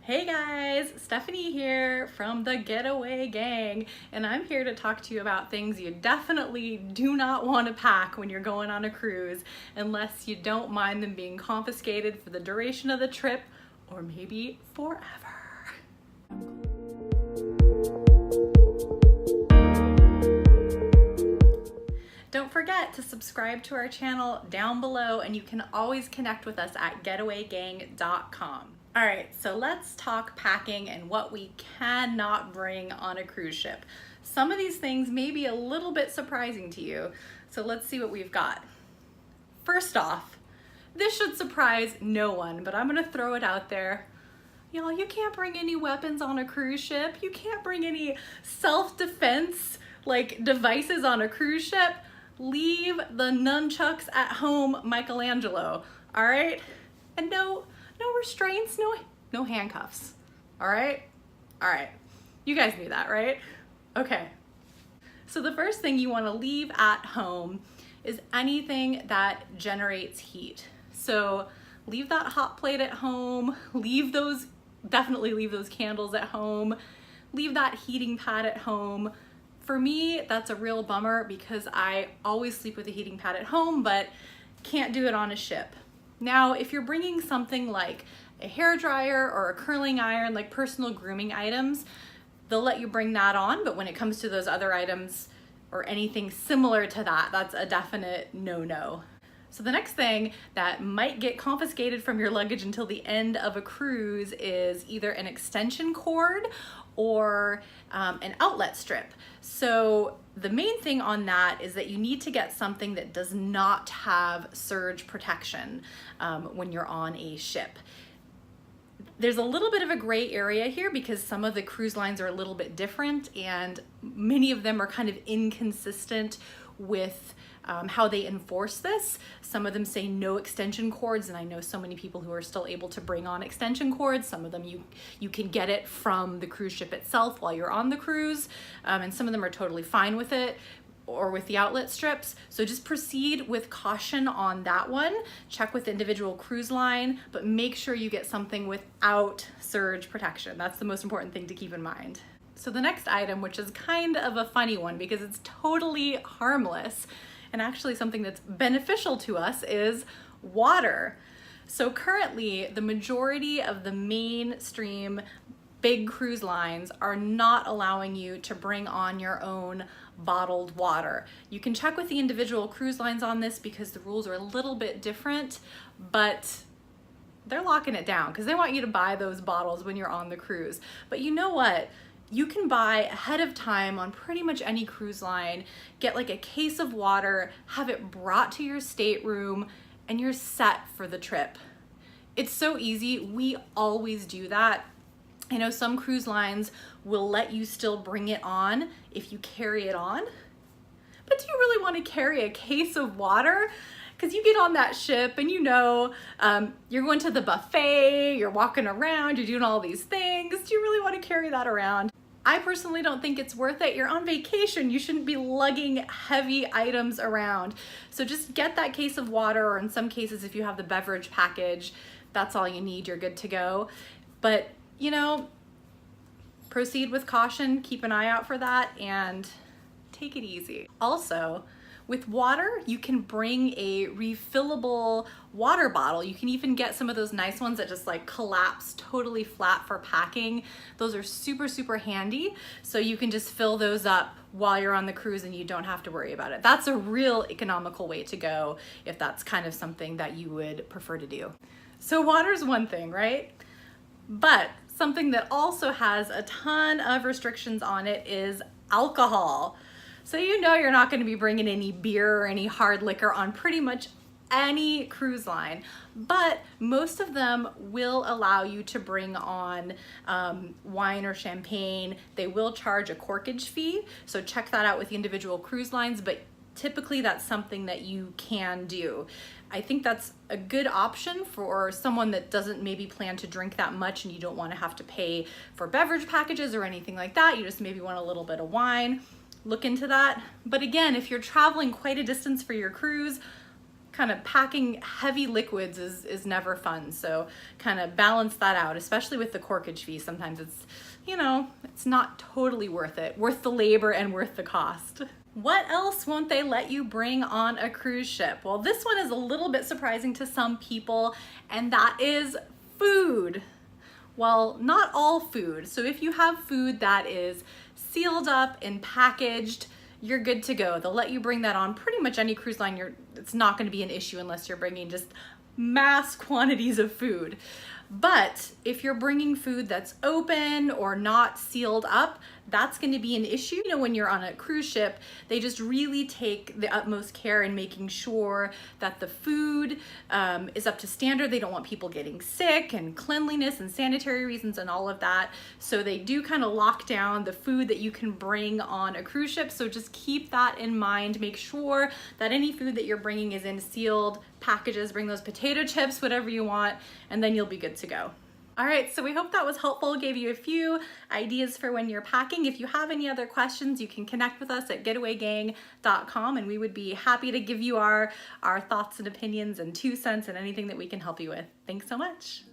Hey guys, Stephanie here from the Getaway gang, and I'm here to talk to you about things you definitely do not want to pack when you're going on a cruise, unless you don't mind them being confiscated for the duration of the trip, or maybe forever. Don't forget to subscribe to our channel down below, and you can always connect with us at getawaygang.com. All right, so let's talk packing and what we cannot bring on a cruise ship. Some of these things may be a little bit surprising to you, so let's see what we've got. First off, this should surprise no one, but I'm gonna throw it out there. Y'all, you can't bring any weapons on a cruise ship. You can't bring any self-defense like devices on a cruise ship. Leave the nunchucks at home, Michelangelo, all right? And no restraints, no handcuffs, all right? All right, you guys knew that, right? Okay, so the first thing you wanna leave at home is anything that generates heat. So leave that hot plate at home, definitely leave those candles at home, leave that heating pad at home. For me, that's a real bummer because I always sleep with a heating pad at home, but can't do it on a ship. Now, if you're bringing something like a hair dryer or a curling iron, like personal grooming items, they'll let you bring that on, but when it comes to those other items or anything similar to that, that's a definite no-no. So the next thing that might get confiscated from your luggage until the end of a cruise is either an extension cord or an outlet strip. So the main thing on that is that you need to get something that does not have surge protection when you're on a ship. There's a little bit of a gray area here because some of the cruise lines are a little bit different and many of them are kind of inconsistent with how they enforce this. Some of them say no extension cords, and I know so many people who are still able to bring on extension cords. Some of them you can get it from the cruise ship itself while you're on the cruise, and some of them are totally fine with it or with the outlet strips. So just proceed with caution on that one. Check with individual cruise line, but make sure you get something without surge protection. That's the most important thing to keep in mind. So the next item, which is kind of a funny one because it's totally harmless and actually something that's beneficial to us, is water. So currently, the majority of the mainstream big cruise lines are not allowing you to bring on your own bottled water. You can check with the individual cruise lines on this because the rules are a little bit different, but they're locking it down because they want you to buy those bottles when you're on the cruise. But you know what? You can buy ahead of time on pretty much any cruise line, get like a case of water, have it brought to your stateroom, and you're set for the trip. It's so easy. We always do that. I know some cruise lines will let you still bring it on if you carry it on, but do you really want to carry a case of water? Because you get on that ship and you're going to the buffet, you're walking around, you're doing all these things. Do you really want to carry that around? I personally don't think it's worth it. You're on vacation. You shouldn't be lugging heavy items around. So just get that case of water, or in some cases, if you have the beverage package, that's all you need. You're good to go. But, proceed with caution. Keep an eye out for that and take it easy. Also, with water, you can bring a refillable water bottle. You can even get some of those nice ones that just like collapse totally flat for packing. Those are super, super handy. So you can just fill those up while you're on the cruise and you don't have to worry about it. That's a real economical way to go if that's kind of something that you would prefer to do. So water's one thing, right? But something that also has a ton of restrictions on it is alcohol. So you're not going to be bringing any beer or any hard liquor on pretty much any cruise line, but most of them will allow you to bring on wine or champagne. They will charge a corkage fee, so check that out with the individual cruise lines, but typically that's something that you can do. I think that's a good option for someone that doesn't maybe plan to drink that much and you don't want to have to pay for beverage packages or anything like that. You just maybe want a little bit of wine. Look into that. But again, if you're traveling quite a distance for your cruise, kind of packing heavy liquids is never fun. So kind of balance that out, especially with the corkage fee. Sometimes it's, you know, it's not totally worth it, worth the labor and worth the cost. What else won't they let you bring on a cruise ship? Well, this one is a little bit surprising to some people, and that is food. Well, not all food. So if you have food that is sealed up and packaged, you're good to go. They'll let you bring that on pretty much any cruise line. It's not going to be an issue unless you're bringing just mass quantities of food. But if you're bringing food that's open or not sealed up, that's going to be an issue. You know, when you're on a cruise ship, they just really take the utmost care in making sure that the food is up to standard. They don't want people getting sick, and cleanliness and sanitary reasons and all of that. So they do kind of lock down the food that you can bring on a cruise ship. So just keep that in mind. Make sure that any food that you're bringing is in sealed packages. Bring those potato chips, whatever you want, and then you'll be good to go. All right, so we hope that was helpful, gave you a few ideas for when you're packing. If you have any other questions, you can connect with us at getawaygang.com, and we would be happy to give you our thoughts and opinions and 2 cents and anything that we can help you with. Thanks so much.